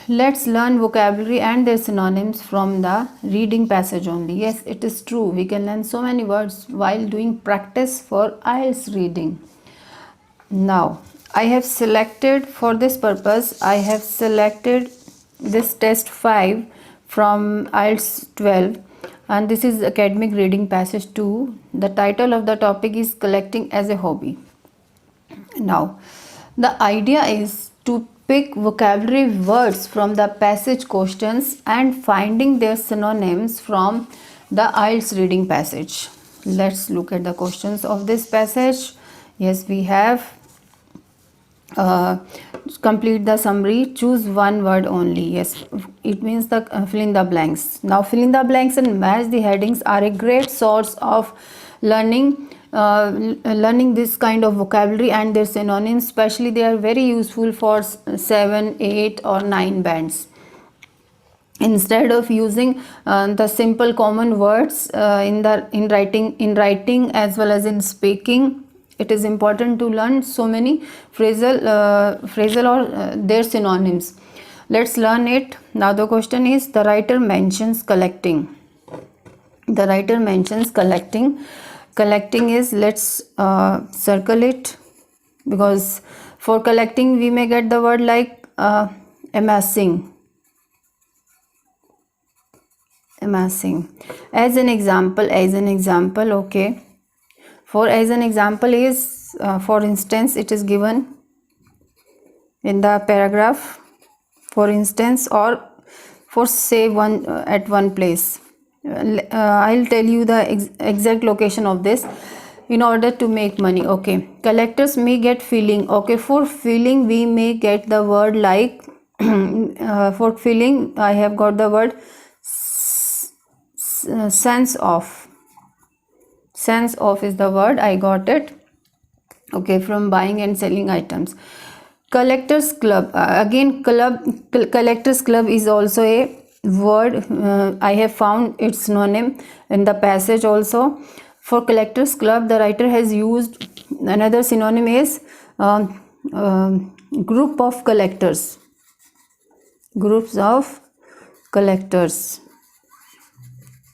Let's learn vocabulary and their synonyms from the reading passage only. Yes, it is true. We can learn so many words while doing practice for IELTS reading. Now, I have selected for this purpose, I have selected this test 5 from IELTS 12, and this is academic reading passage 2. The title of the topic is collecting as a hobby. Now, the idea is to pick vocabulary words from the passage questions and finding their synonyms from the IELTS reading passage. Let's look at the questions of this passage. Yes, we have complete the summary, choose one word only. Yes, it means the fill in the blanks. Now fill in the blanks and match the headings are a great source of learning this kind of vocabulary and their synonyms. Especially they are very useful for 7, 8 or 9 bands. Instead of using the simple common words in writing as well as in speaking, it is important to learn so many phrasal or their synonyms. Let's learn it. Now the question is, the writer mentions collecting. The writer mentions collecting. Collecting is, let's circle it, because for collecting we may get the word like amassing. As an example, okay. For as an example is, for instance, it is given in the paragraph, for instance, or for say one at one place. I'll tell you the exact location of this in order to make money. Okay, collectors may get feeling. Okay, for feeling we may get the word like for feeling I have got the word sense of. Sense of is the word, I got it. Okay, from buying and selling items. Collectors club, again collectors club is also a word. I have found its synonym in the passage also. For collectors club, the writer has used another synonym is group of collectors. Groups of collectors.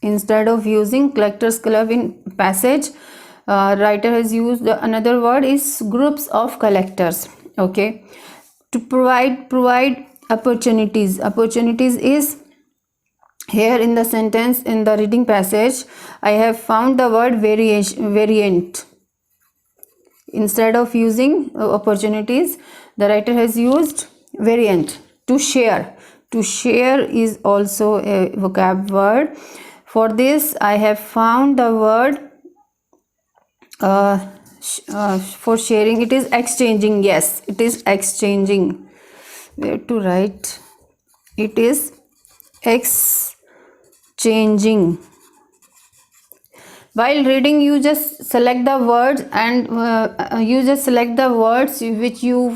Instead of using collectors club in passage, writer has used another word is groups of collectors. Okay, to provide opportunities. Opportunities is here in the sentence, in the reading passage I have found the word variant. Instead of using opportunities, the writer has used variant. To share. To share is also a vocab word. For this I have found the word for sharing, it is exchanging. Yes, it is exchanging. Where to write? It is exchanging. While reading, you just select the words and you just select the words which you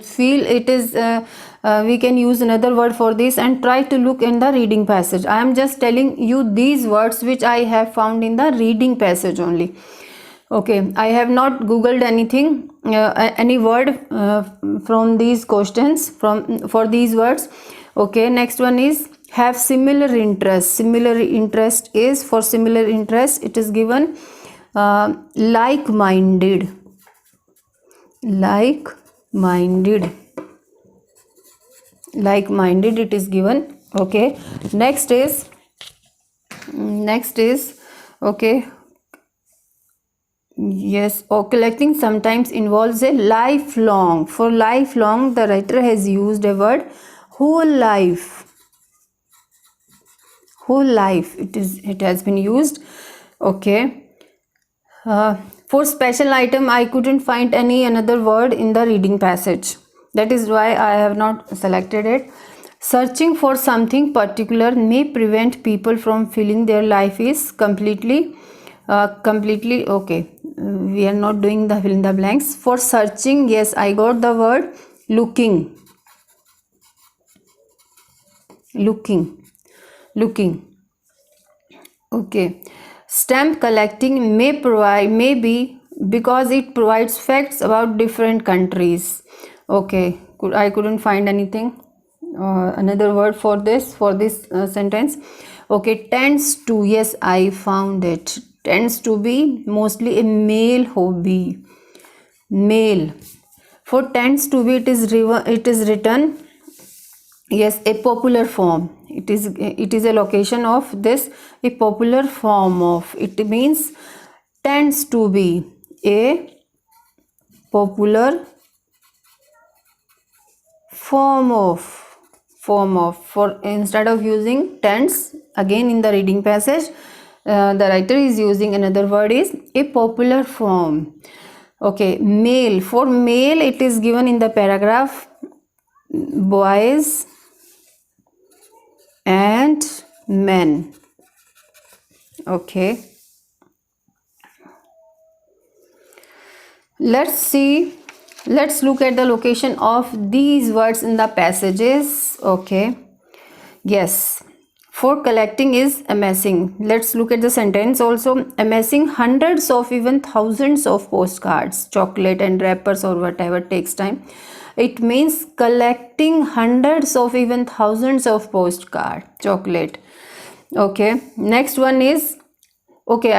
feel it is we can use another word for this, and try to look in the reading passage. I am just telling you these words which I have found in the reading passage only. Okay, I have not googled anything, any word from these questions for these words. Okay, next one is have similar interest. Similar interest is, for similar interest it is given like-minded. Like-minded it is given. Okay, next is okay, yes, collecting sometimes involves a lifelong. For lifelong, the writer has used a word whole life. Whole life it has been used. Okay, for special item I couldn't find any another word in the reading passage. That is why I have not selected it. Searching for something particular may prevent people from feeling their life is completely okay. We are not doing the fill in the blanks. For searching, yes, I got the word looking. Okay, stamp collecting may be because it provides facts about different countries. Okay, I couldn't find anything. another word for this sentence. Okay, tends to, yes, I found it. Tends to be mostly a male hobby. Male. For tends to be, it is written, yes, a popular form. It is a location of this, a popular form of. It means tends to be a popular form of. For instead of using tends again in the reading passage, the writer is using another word, is a popular form. Okay, male. For male, it is given in the paragraph, boys and men. Okay, let's look at the location of these words in the passages. Okay, yes, for collecting is amassing. Let's look at the sentence also. Amassing hundreds of, even thousands of postcards, chocolate and wrappers or whatever takes time. It means collecting hundreds of, even thousands of postcard, chocolate. Okay, next one is, okay,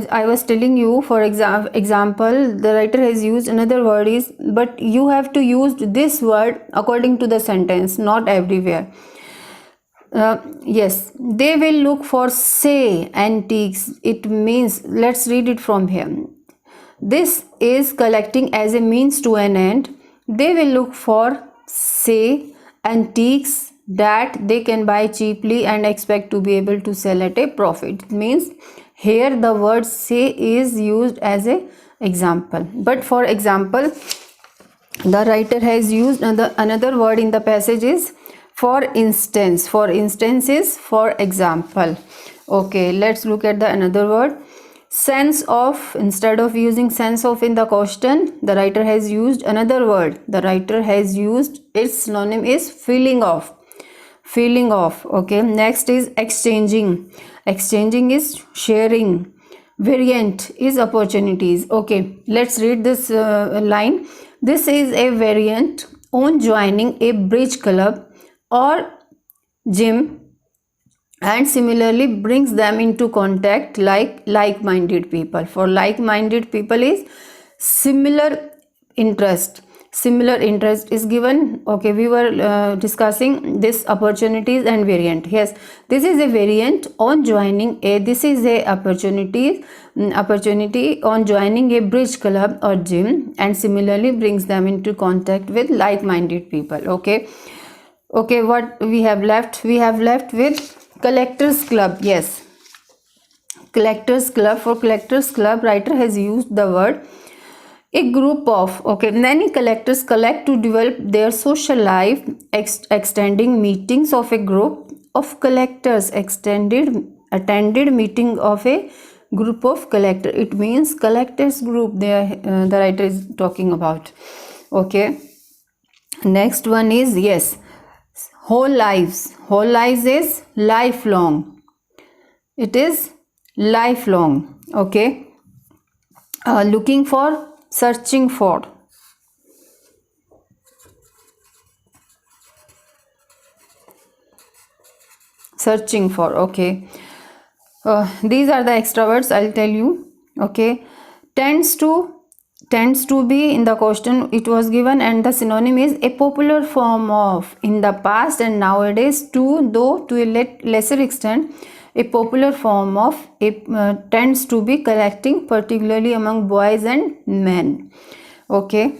I was telling you, for example, the writer has used another word is, but you have to use this word according to the sentence, not everywhere. Yes, they will look for, say, antiques. It means, let's read it from here. This is collecting as a means to an end. They will look for, say, antiques that they can buy cheaply and expect to be able to sell at a profit. It means here the word say is used as a example. But for example, the writer has used another word in the passage is for instance. For instance is for example. Okay, let's look at the another word. Sense of. Instead of using sense of in the question, the writer has used another word. The writer has used, its synonym is feeling of. Feeling of. Okay, next is exchanging. Exchanging is sharing. Variant is opportunities. Okay, let's read this line. This is a variant on joining a bridge club or gym, and similarly brings them into contact like-minded people. For like-minded people is similar interest. Similar interest is given. Okay, we were discussing this opportunities and variant. Yes, this is a variant on joining a, this is a opportunity on joining a bridge club or gym, and similarly brings them into contact with like-minded people. Okay, what we have left? We have left with collectors club. Yes, collectors club. For collectors club, writer has used the word a group of. Okay, many collectors collect to develop their social life, extending meetings of a group of collectors, attended meeting of a group of collectors. It means collectors group there the writer is talking about. Okay, next one is, yes, whole lives. Whole lives is lifelong. It is lifelong. Okay, looking for, searching for. Searching for. Okay, these are the extra words I'll tell you. Okay, tends to be in the question it was given, and the synonym is a popular form of. In the past and nowadays, to, though to a lesser extent, a popular form of tends to be collecting, particularly among boys and men. Okay,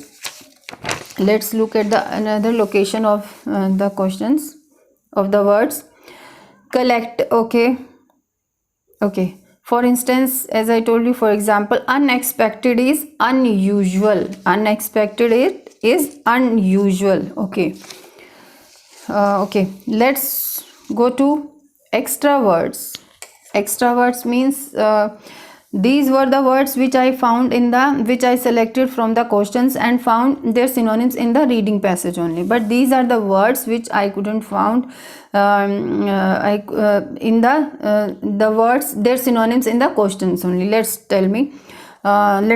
let's look at the another location of the questions of the words collect. Okay, for instance, as I told you, for example, unexpected is unusual. Unexpected is unusual. Okay, let's go to extra words. Extra words means these were the words which I selected from the questions and found their synonyms in the reading passage only. But these are the words which I couldn't found in the words, their synonyms in the questions only. Let's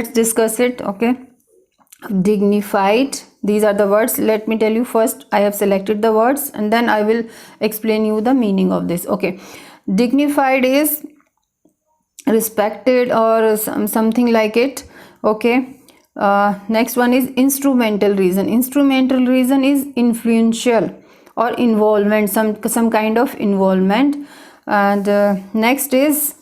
discuss it. Okay, dignified. These are the words. Let me tell you, first I have selected the words and then I will explain you the meaning of this. Okay, dignified is respected or something like it. Okay, next one is instrumental reason. Instrumental reason is influential or involvement, some kind of involvement. And next is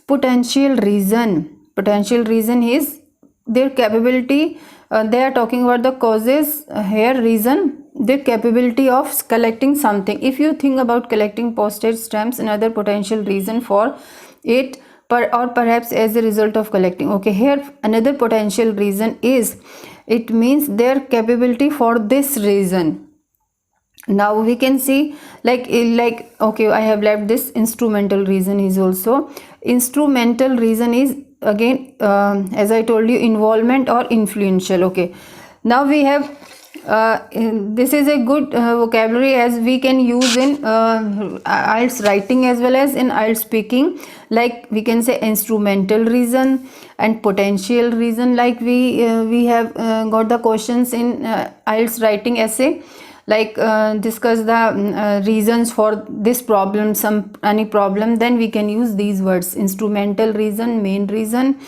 potential reason. Potential reason is their capability. They are talking about the causes here. Reason, their capability of collecting something. If you think about collecting postage stamps, another potential reason for it, or perhaps as a result of collecting. Okay, here another potential reason is, it means their capability for this reason. Now we can see, like okay, I have left this. Instrumental reason is also, instrumental reason is again, as I told you, involvement or influential. Okay, now we have this is a good vocabulary, as we can use in IELTS writing as well as in IELTS speaking. Like we can say instrumental reason and potential reason. Like we have got the questions in IELTS writing essay, like discuss the reasons for this problem, any problem, then we can use these words: instrumental reason, main reason,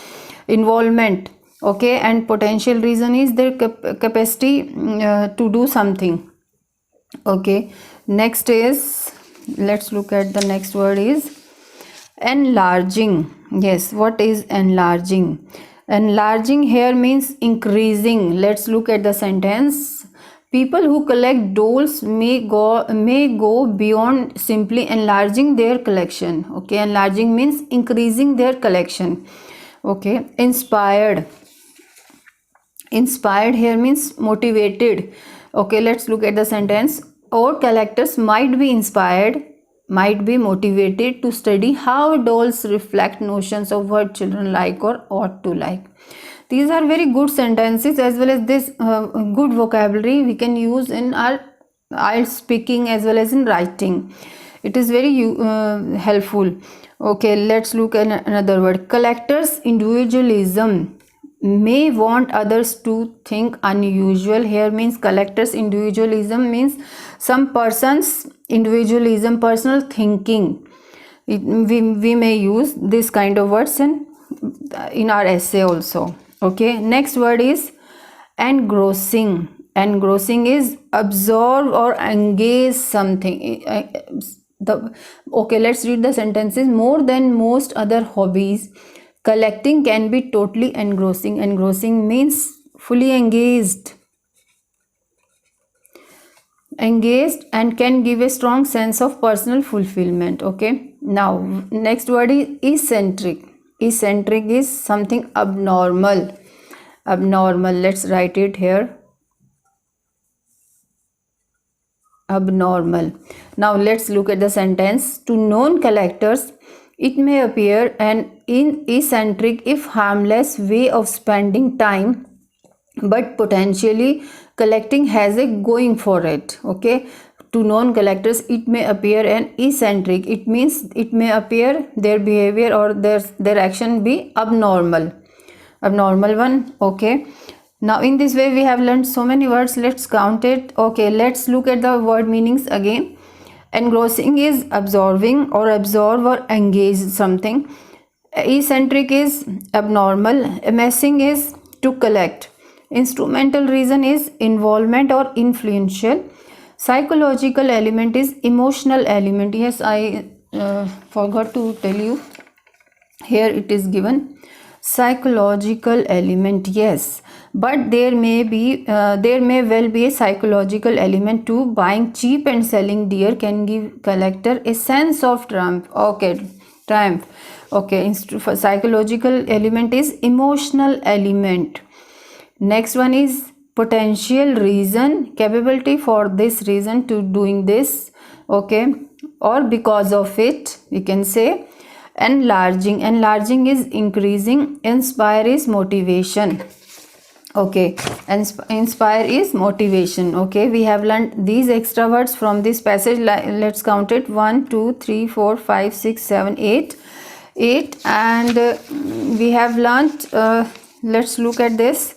involvement. Okay, and potential reason is their capacity to do something. Okay, next is, let's look at the next word is enlarging. Yes, what is enlarging? Enlarging here means increasing. Let's look at the sentence. People who collect dolls may go beyond simply enlarging their collection. Okay, enlarging means increasing their collection. Okay, inspired. Inspired here means motivated. Okay, let's look at the sentence. All collectors might be inspired, might be motivated to study how dolls reflect notions of what children like or ought to like. These are very good sentences, as well as this good vocabulary we can use in our IELTS speaking as well as in writing. It is very helpful. Okay, let's look at another word. Collectors' individualism may want others to think unusual. Here means collectors' individualism means some person's individualism, personal thinking. We may use this kind of words in our essay also. Okay, next word is engrossing. Engrossing is absorb or engage something. Okay, let's read the sentences. More than most other hobbies, collecting can be totally engrossing. Engrossing means fully engaged. Engaged and can give a strong sense of personal fulfillment. Okay, now next word is eccentric. Eccentric is something abnormal. Abnormal, let's write it here. Abnormal. Now let's look at the sentence. To non-collectors, it may appear an eccentric, if harmless, way of spending time, but potentially collecting has a going for it. Okay, to non-collectors it may appear an eccentric. It means it may appear their behavior or their action be abnormal one. Okay, now in this way we have learned so many words. Let's count it. Okay, let's look at the word meanings again. Engrossing is absorbing or absorb or engage something. Eccentric is abnormal. Amassing is to collect. Instrumental reason is involvement or influential. Psychological element is emotional element. Yes, I forgot to tell you. Here it is given psychological element. Yes, but there may well be a psychological element too. Buying cheap and selling dear can give collector a sense of triumph. Okay, triumph. Okay, psychological element is emotional element. Next one is potential reason, capability for this reason to doing this. Okay, or because of it, we can say. Enlarging. Enlarging is increasing. Inspire is motivation. Okay, inspire is motivation. Okay, we have learned these extra words from this passage. Let's count it. 1 2 3 4 5 6 7 8. And we have learned, let's look at this.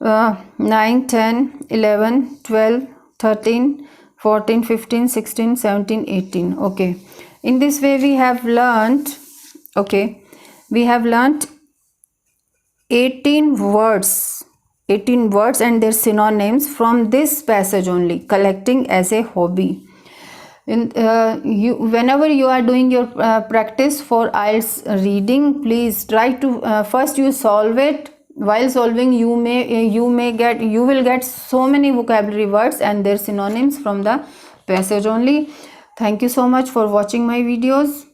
9, 10, 11, 12, 13, 14, 15, 16, 17, 18. Okay, in this way we have learned, okay, we have learned 18 words, 18 words and their synonyms from this passage only, collecting as a hobby. Whenever you are doing your practice for IELTS reading, please try to first you solve it. While solving, you will get so many vocabulary words and their synonyms from the passage only. Thank you so much for watching my videos.